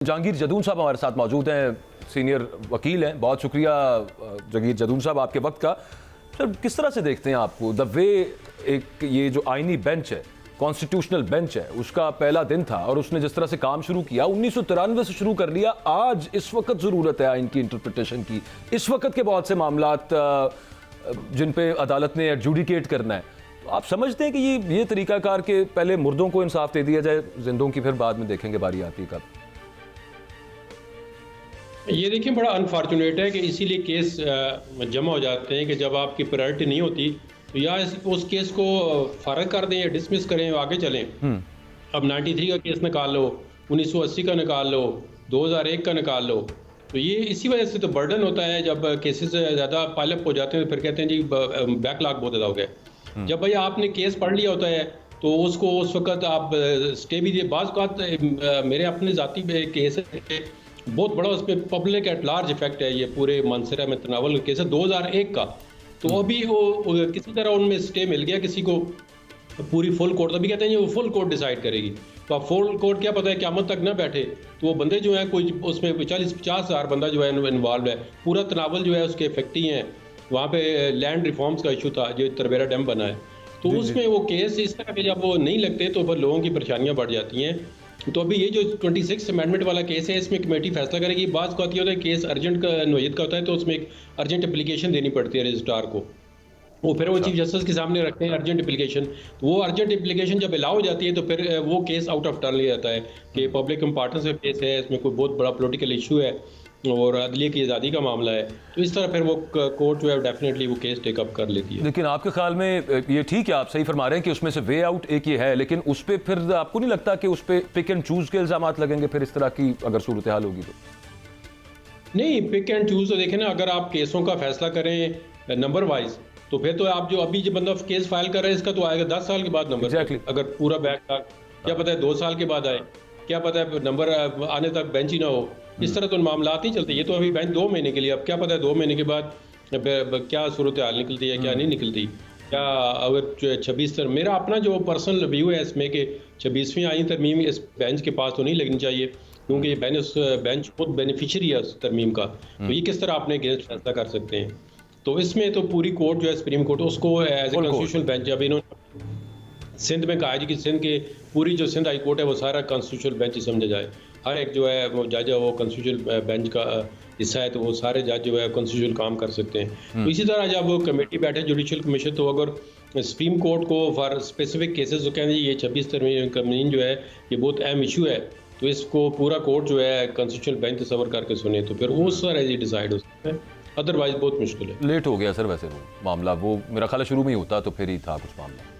जहांगीर जदून साहब हमारे साथ मौजूद हैं, सीनियर वकील हैं। बहुत शुक्रिया जहांगीर जदून साहब आपके वक्त का। सर, किस तरह से देखते हैं आपको द वे एक ये जो आईनी बेंच है, कॉन्स्टिट्यूशनल बेंच है, उसका पहला दिन था और उसने जिस तरह से काम शुरू किया 1993 से शुरू कर लिया। आज इस वक्त ज़रूरत है आइन की इंटरप्रिटेशन की, इस वक्त के बहुत से मामलात जिन पे अदालत ने एडजुडिकेट करना है। तो आप समझते हैं कि ये तरीकाकार के पहले मुर्दों को इंसाफ दे दिया जाए, जिंदों की फिर बाद में देखेंगे बारी आती कब? ये देखिए, बड़ा अनफॉर्चुनेट है कि इसीलिए केस जमा हो जाते हैं कि जब आपकी प्रायोरिटी नहीं होती तो या उस केस को फारग कर दें या डिसमिस करें, आगे चलें। अब 93 का केस निकाल लो, 1980 का निकाल लो, 2001 का निकाल लो। तो ये इसी वजह से तो बर्डन होता है, जब केसेस ज़्यादा पाइलअप हो जाते हैं तो फिर कहते हैं जी बैकलॉग बहुत ज़्यादा हो गया। जब भाई आपने केस पढ़ लिया होता है तो उसको उस वक्त आप स्टे भी दिए। बाज़ औक़ात मेरे अपने ज़ाती केस है, बहुत बड़ा उसमें पब्लिक एट लार्ज इफेक्ट है, ये पूरे मानसरा में तनावल केस है 2001 का। तो अभी वो किसी तरह उनमें स्टे मिल गया किसी को, पूरी फुल कोर्ट, अभी कहते हैं वो फुल कोर्ट डिसाइड करेगी। तो अब फुल कोर्ट क्या पता है क़यामत तक ना बैठे, तो वो बंदे जो है कोई उसमें 40-50 हज़ार बंदा जो है इन्वॉल्व है। पूरा तनावल जो है उसके इफेक्टी हैं। वहाँ पे लैंड रिफॉर्म्स का इशू था, जो तरबेरा डैम बना है, तो उसमें वो केस इस तरह के जब वो नहीं लगते तो फिर लोगों की परेशानियाँ बढ़ जाती हैं। तो अभी ये जो 26 अमेंडमेंट वाला केस है, इसमें कमेटी फैसला करेगी। बात को आती होता है केस अर्जेंट का नोयत का होता है, तो उसमें एक अर्जेंट एप्लीकेशन देनी पड़ती है रजिस्ट्रार को। वो फिर वो चीफ जस्टिस के सामने रखते हैं अर्जेंट एप्लीकेशन। तो वो अर्जेंट एप्लीकेशन जब अलाउ हो जाती है तो फिर वो केस आउट ऑफ टर्न लिया जाता है कि पब्लिक इंपॉर्टेंस का केस है, इसमें कोई बहुत बड़ा पॉलिटिकल इशू है और अदलिया की आज़ादी का मामला है। तो इस तरह फिर वो कोर्ट जो है डेफिनेटली वो केस टेकअप कर लेती है। लेकिन आपके ख्याल में ये ठीक है, आप सही फरमा रहे हैं कि उसमें से वे आउट एक ये है, लेकिन उस पर फिर आपको नहीं लगता कि उस पर पिक एंड चूज के इल्जाम लगेंगे फिर इस तरह की अगर सूरत हाल होगी तो? नहीं, पिक एंड चूज तो देखें ना, अगर आप केसों का फैसला करें नंबर वाइज तो फिर तो आप जो अभी जो बंदा केस फाइल कर रहे हैं इसका तो आएगा 10 साल के बाद नंबर। अगर पूरा बैकलॉग, क्या पता है 2 साल के बाद आए, क्या पता है नंबर आने तक बेंच ही ना हो। इस तरह तो मामला ही चलते। ये तो अभी बेंच 2 महीने के लिए, अब क्या पता है 2 महीने के बाद क्या सूरत हाल निकलती है क्या नहीं निकलती। क्या अगर 26 मेरा अपना जो पर्सनल व्यू है इसमें कि 26वीं आईनी तरमीम इस बेंच के पास तो नहीं लगनी चाहिए, क्योंकि ये बेंच खुद बेनिफिशियरी है उस तरमीम का। तो ये किस तरह आपने अगेंस्ट फैसला कर सकते हैं? तो इसमें तो पूरी कोर्ट जो है सुप्रीम कोर्ट उसको एज ए कॉन्स्टिट्यूशनल बेंच, अब इन्होंने सिंध में कहा है कि सिंध के पूरी जो सिंध हाई कोर्ट है वो सारा कॉन्स्टिट्यूशनल बेंच ही समझा जाए। हर एक जो है वो जज है वो कॉन्स्टिट्यूशनल बेंच का हिस्सा है, तो वो सारे जज जो है कॉन्स्टिट्यूशनल काम कर सकते हैं। तो इसी तरह जब वो कमेटी बैठे जुडिशल कमीशन, तो अगर सुप्रीम कोर्ट को फॉर स्पेसिफिक केसेस जो कहें ये 26 तरमीम जो है ये बहुत अहम इशू है, तो इसको पूरा कोर्ट जो है कॉन्स्टिट्यूशनल बेंच तस्वर करके सुने तो फिर उस तरह डिसाइड हो सकता है, अदरवाइज बहुत मुश्किल है। लेट हो गया सर वैसे वो मामला, वो मेरा ख्याल शुरू में ही होता तो फिर ही था कुछ मामला।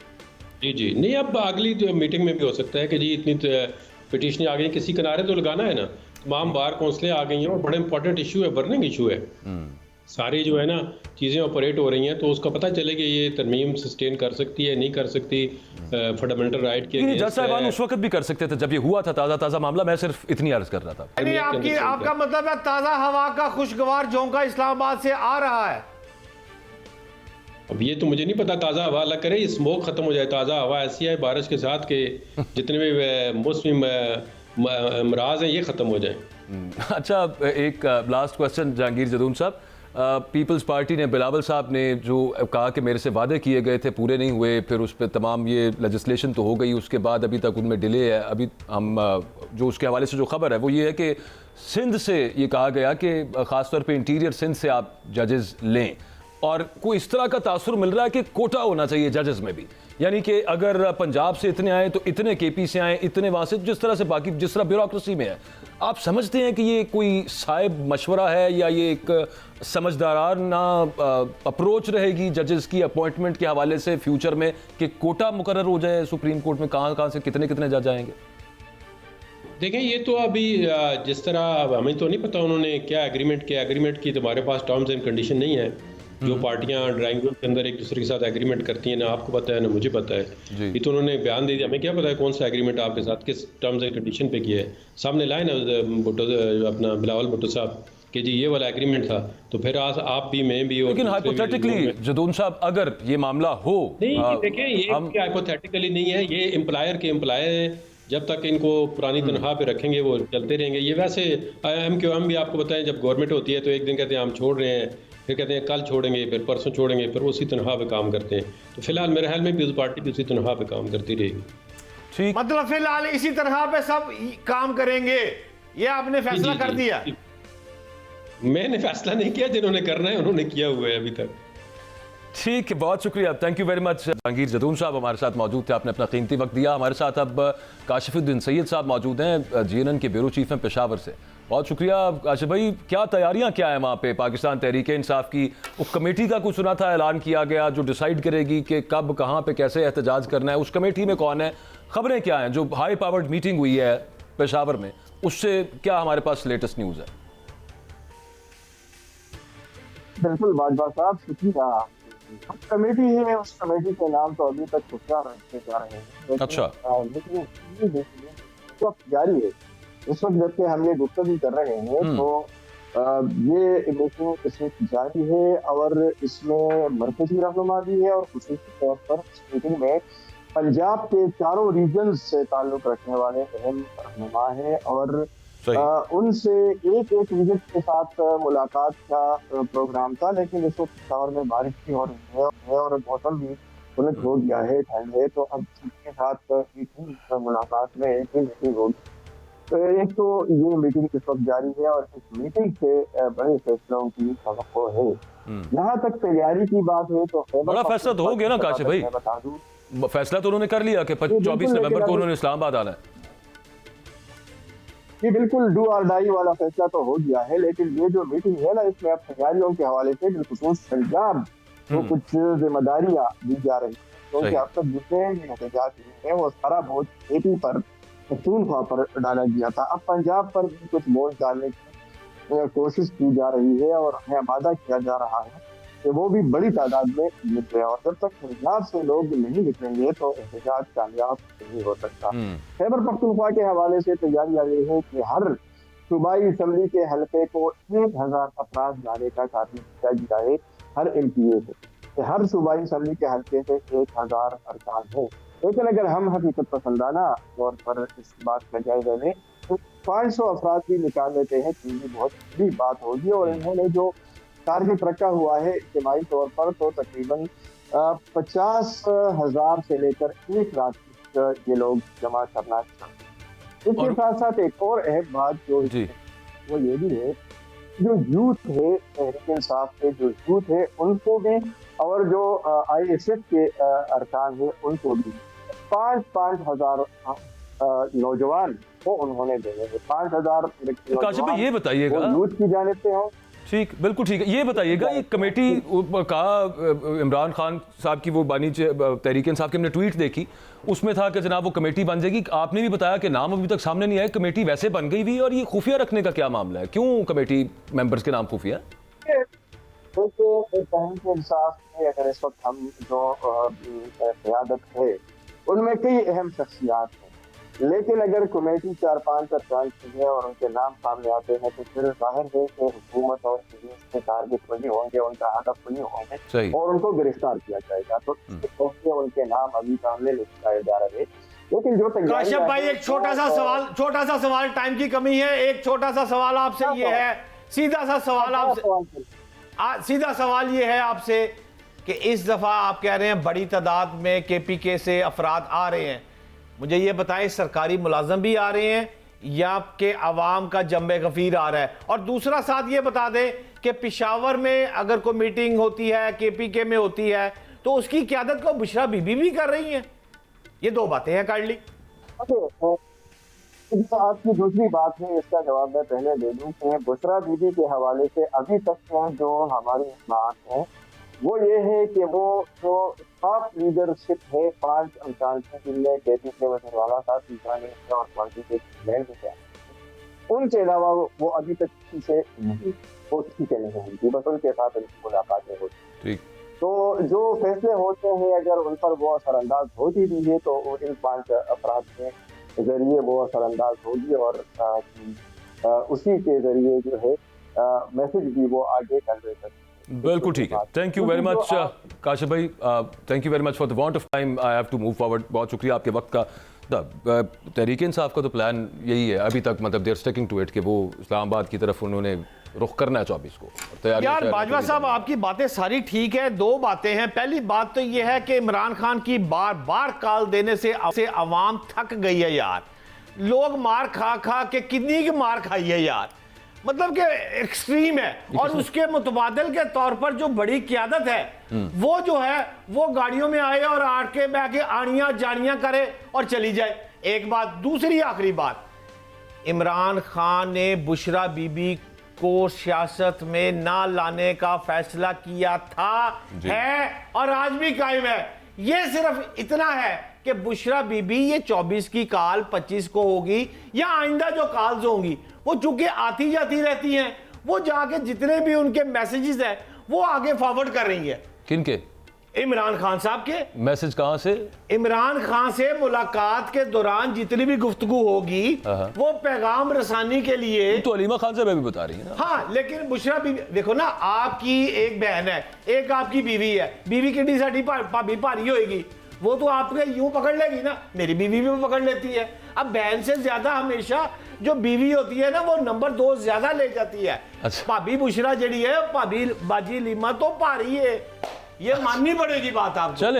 जी नहीं, अब अगली तो मीटिंग में भी हो सकता है कि जी इतनी पिटीशन आ गई, किसी किनारे तो लगाना है ना। तमाम बार कौंसलें आ गई हैं और बड़े इंपॉर्टेंट इशू है, बर्निंग इशू है। सारी जो है ना चीज़ें ऑपरेट हो रही हैं, तो उसका पता चले कि ये तरमीम सस्टेन कर सकती है नहीं कर सकती, फंडामेंटल राइट के। जज साहिबान उस वक्त भी कर सकते थे जब ये हुआ था, ताज़ा मामला। मैं सिर्फ इतनी अर्ज कर रहा था। नहीं, आपका मतलब है ताज़ा हवा का खुशगवार झोंका इस्लामाबाद से आ रहा है। अब ये तो मुझे नहीं पता, ताज़ा हवा अल्लाह करे स्मोक खत्म हो जाए। ताज़ा हवा ऐसी है बारिश के साथ के जितने भी मौसमी अमराज हैं ये ख़त्म हो जाए। अच्छा, एक लास्ट क्वेश्चन जहांगीर जदून साहब, पीपल्स पार्टी ने, बिलावल साहब ने जो कहा कि मेरे से वादे किए गए थे पूरे नहीं हुए, फिर उस पर तमाम ये लेजिस्लेशन तो हो गई, उसके बाद अभी तक उनमें डिले है। अभी हम जो उसके हवाले से जो खबर है वो ये है कि सिंध से ये कहा गया कि ख़ासतौर पर इंटीरियर सिंध से आप जजेस लें, और कोई इस तरह का तासुर मिल रहा है कि कोटा होना चाहिए जजेस में भी, यानी कि अगर पंजाब से इतने आए तो इतने केपी से आए, इतने वहाँ से, जिस तरह से बाकी जिस तरह ब्यूरोक्रेसी में है। आप समझते हैं कि ये कोई साहिब मशवरा है या ये एक समझदाराना अप्रोच रहेगी जजेस की अपॉइंटमेंट के हवाले से फ्यूचर में कि कोटा मुकर्रर हो जाए सुप्रीम कोर्ट में, कहाँ से कितने जज आएंगे? देखें, ये तो अभी जिस तरह हमें तो नहीं पता उन्होंने क्या एग्रीमेंट किया, एग्रीमेंट की तो हमारे पास टर्म्स एंड कंडीशन नहीं है। जो पार्टियां ड्राइंग रूम के अंदर एक दूसरे के साथ एग्रीमेंट करती हैं, ना आपको पता है ना मुझे पता है। ये तो उन्होंने बयान दे दिया, हमें क्या पता है कौन सा एग्रीमेंट आपके साथ किस टर्म्स एंड कंडीशन पे किया है। सामने लाए ना भुट्टो, अपना बिलावल भुट्टो साहब कि जी ये वाला एग्रीमेंट था, तो फिर आज आप भी मैं भी। लेकिन हाइपोथेटिकली जदून साहब अगर ये मामला हो, नहीं देखिए, ये हाइपोथेटिकली नहीं है, ये एम्प्लायर के एम्प्लॉयर जब तक इनको पुरानी तनख्वाह पे रखेंगे वो चलते रहेंगे। ये वैसे MQM भी आपको बताएं, जब गवर्नमेंट होती है तो एक दिन कहते हैं हम छोड़ रहे हैं, फिर कहते हैं कल छोड़ेंगे, फिर परसों छोड़ेंगे, फिर उसी तनख्वाह पे काम करते हैं। तो फिलहाल मेरे ख्याल में पीपल्स पार्टी भी उसी तनख्वाह पे काम करती रहेगी। ठीक, मतलब फिलहाल इसी तरह पे सब काम करेंगे, ये आपने फैसला कर दिया? मैंने फैसला नहीं किया, जिन्होंने करना है उन्होंने किया हुआ है अभी तक। ठीक है, बहुत शुक्रिया, thank you very much. Jahangir Jadoon साहब हमारे साथ मौजूद थे, आपने अपना कीमती वक्त दिया। हमारे साथ अब काशिफुद्दीन सैयद साहब मौजूद हैं, GNN के ब्यूरो चीफ हैं पेशावर से। बहुत शुक्रिया काशिफ भाई। क्या तैयारियां क्या है वहाँ पे पाकिस्तान तहरीक इंसाफ की? वो कमेटी का कुछ सुना था, ऐलान किया गया, जो डिसाइड करेगी कि कब कहाँ पे कैसे एहतजाज करना है, उस कमेटी में कौन है, खबरें क्या हैं? जो हाई पावर्ड मीटिंग हुई है पेशावर में, उससे क्या हमारे पास लेटेस्ट न्यूज़ है? बिल्कुल बाजवा साहब, शुक्रिया। कमेटी है, उस कमेटी के नाम तो अभी तक खुफिया रखते जा रहे हैं। अच्छा। लेकिन इस वक्त जारी है, इस वक्त जबकि हम ये गुफ्तगू कर रहे हैं तो ये मीटिंग इस वक्त जारी है और इसमें मरकजी रहनुमा भी है और खुसूसी तौर पर इस मीटिंग में पंजाब के चारों रीजन से ताल्लुक रखने वाले अहम रहनुमा है और उनसे एक विजिट के साथ मुलाकात का प्रोग्राम था। लेकिन इस वक्त पेशावर में बारिश भी हो रही है और मौसम भी उलट हो गया है, ठंड है, तो अब उसके साथ मुलाकात में एक ही मीटिंग होगी। तो एक तो ये मीटिंग इस वक्त जारी है और इस मीटिंग से बड़े फैसलों की तवक्को है। जहाँ तक तैयारी की बात है तो बड़ा फैसला तो हो गया ना काशिफ भाई? बता दूं, फैसला तो उन्होंने कर लिया कि 24 नवंबर को उन्होंने इस्लामाबाद आना है। ये बिल्कुल डू और डाई वाला फैसला तो हो गया है, लेकिन ये जो मीटिंग है ना, इसमें अब तैयारियों के हवाले से बिलखुसूस पंजाब को कुछ जिम्मेदारियां दी जा रही है, क्योंकि अब तक जितने एहतजाज हुए हैं वो सारा बोझ खेती पर, पख्तूनख्वा पर डाला गया था। अब पंजाब पर भी कुछ बोझ डालने की कोशिश की जा रही है और हमें वादा किया जा रहा है कि वो भी बड़ी तादाद में निकले, और जब तक पंजाब से लोग नहीं निकलेंगे तो एहतजाज कामयाब नहीं हो सकता। खैबर पख्तूनख्वा के हवाले से तैयारियां ये है कि हर सूबाई असम्बली के हल्के को 1000 अफराद लाने का कार्य किया गया है हर MPA से। हर सूबाई असम्बली के हल्के से 1000 अरकान हो। लेकिन अगर हम हकीकत पसंदाना तौर पर इस बात का जायजा लें तो 500 अफराद भी निकाल लेते हैं तो ये बहुत बड़ी बात होगी। और इन्होंने जो टारगेट रखा हुआ है इज्तिमाई तौर पर तो तकरीबन 50,000 से लेकर 1 लाख ये लोग जमा करना चाहते हैं। इसके साथ साथ एक और अहम बात जो वो ये भी है, जो यूथ है तहरीक इंसाफ के जो यूथ है उनको भी और जो ISF के अरकान है उनको भी 5,000 नौजवान को उन्होंने देने हैं। 5,000 काशिफ भाई ये बताइएगा, यूथ की जानिब से हो। ठीक, बिल्कुल ठीक है। ये बताइएगा, ये कमेटी का इमरान खान साहब की वो बानी तहरीक इंसाफ की हमने ट्वीट देखी, उसमें था कि जनाब वो कमेटी बन जाएगी। आपने भी बताया कि नाम अभी तक सामने नहीं आया, कमेटी वैसे बन गई भी, और ये खुफिया रखने का क्या मामला है? क्यों कमेटी मेंबर्स के नाम खुफिया? तहरीक इंसाफ में अगर इस वक्त हम जो क़यादत है उनमें कई अहम शख्सियात हैं, लेकिन अगर कमेटी 4-5 अरकान है और उनके नाम सामने आते हैं तो फिर जाहिर है कि हुकूमत और पुलिस के टारगेट वही होंगे, उनका हदफ वही होंगे और उनको गिरफ्तार किया जाएगा। तो उनके नाम अभी सामने नहीं आए जा रहे। लेकिन जो काशिफ भाई एक छोटा सा सवाल, टाइम की कमी है, एक छोटा सा सवाल आपसे ये है, सीधा सवाल ये है आपसे कि इस दफा आप कह रहे हैं बड़ी तादाद में KPK से अफराद आ रहे हैं, मुझे ये बताएं सरकारी मुलाजम भी आ रहे हैं या कि अवाम का जम्बे गफीर आ रहा है? और दूसरा साथ ये बता दें कि पेशावर में अगर कोई मीटिंग होती है KPK में होती है तो उसकी क़यादत को बुशरा बीबी भी कर रही हैं। ये 2 बातें हैं काइंडली। आपकी दूसरी बात है, इसका जवाब मैं पहले दे दूं कि बुशरा बीबी के हवाले से अभी तक जो हमारी बात है वो ये है कि वो जो टॉप लीडरशिप है 5 अरकान जिनमें KPK वज़ीरवाला साहब की और पार्टी के चेयरमैन भी हैं, उनके अलावा वो अभी तक किसी से नहीं हुई, बस उनके साथ मुलाकातें होती। तो जो फैसले होते हैं अगर उन पर वो असरअंदाज होती भी है तो इन 5 अफराद के जरिए वो असरअंदाज होगी और उसी के जरिए जो है मैसेज भी वो आगे कन्वे करते। बिल्कुल ठीक है, thank you very much Kashif भाई, thank you very much for the want of time, I have to move forward. बहुत शुक्रिया आपके वक्त का। तहरीक इंसाफ का तो प्लान यही है अभी तक, मतलब देर स्टिकिंग टू इट कि वो इस्लामाबाद की तरफ उन्होंने रुख करना है 24 को। यार बाजवा साहब आपकी बातें सारी ठीक है, दो बातें हैं। पहली बात तो यह है कि इमरान खान की बार बार कॉल देने से अवाम थक गई है यार। लोग मार खा खा के कितनी की मार खाई है यार, मतलब कि एक्सट्रीम है। और उसके मुतबादिल के तौर पर जो बड़ी क़यादत है वो जो है वो गाड़ियों में आए और आके बह के आनियां जानियां करे और चली जाए। एक बात। दूसरी आखिरी बात, इमरान खान ने बुशरा बीबी को सियासत में ना लाने का फैसला किया था, है और आज भी कायम है। ये सिर्फ इतना है कि बुशरा बीबी ये 24 की कॉल 25 को होगी या आइंदा जो कॉल्स होंगी वो चूंकि आती जाती रहती हैं, वो जाके जितने भी उनके मैसेजेस हैं वो आगे फॉरवर्ड कर रही है। किनके? इमरान खान साहब के। मैसेज कहां से? इमरान खान से मुलाकात के दौरान जितनी भी गुफ्तगू होगी वो पैगाम रसानी के लिए। तो अलीमा खान साहब भी बता रही है ना। हाँ, लेकिन बुशरा बीवी देखो ना, आपकी एक बहन है, एक आपकी बीवी है। बीवी की साड़ी भाभी भारी होगी, वो तो आपके यूं पकड़ लेगी ना, मेरी बीवी भी पकड़ लेती है। अब बहन से ज्यादा हमेशा जो बीवी होती है ना वो नंबर 2 ज्यादा ले जाती है। अच्छा। भाभी बुशरा जड़ी है, भाभी बाजी लीमा तो भारी है, ये माननी पड़ेगी बात आपको। चले।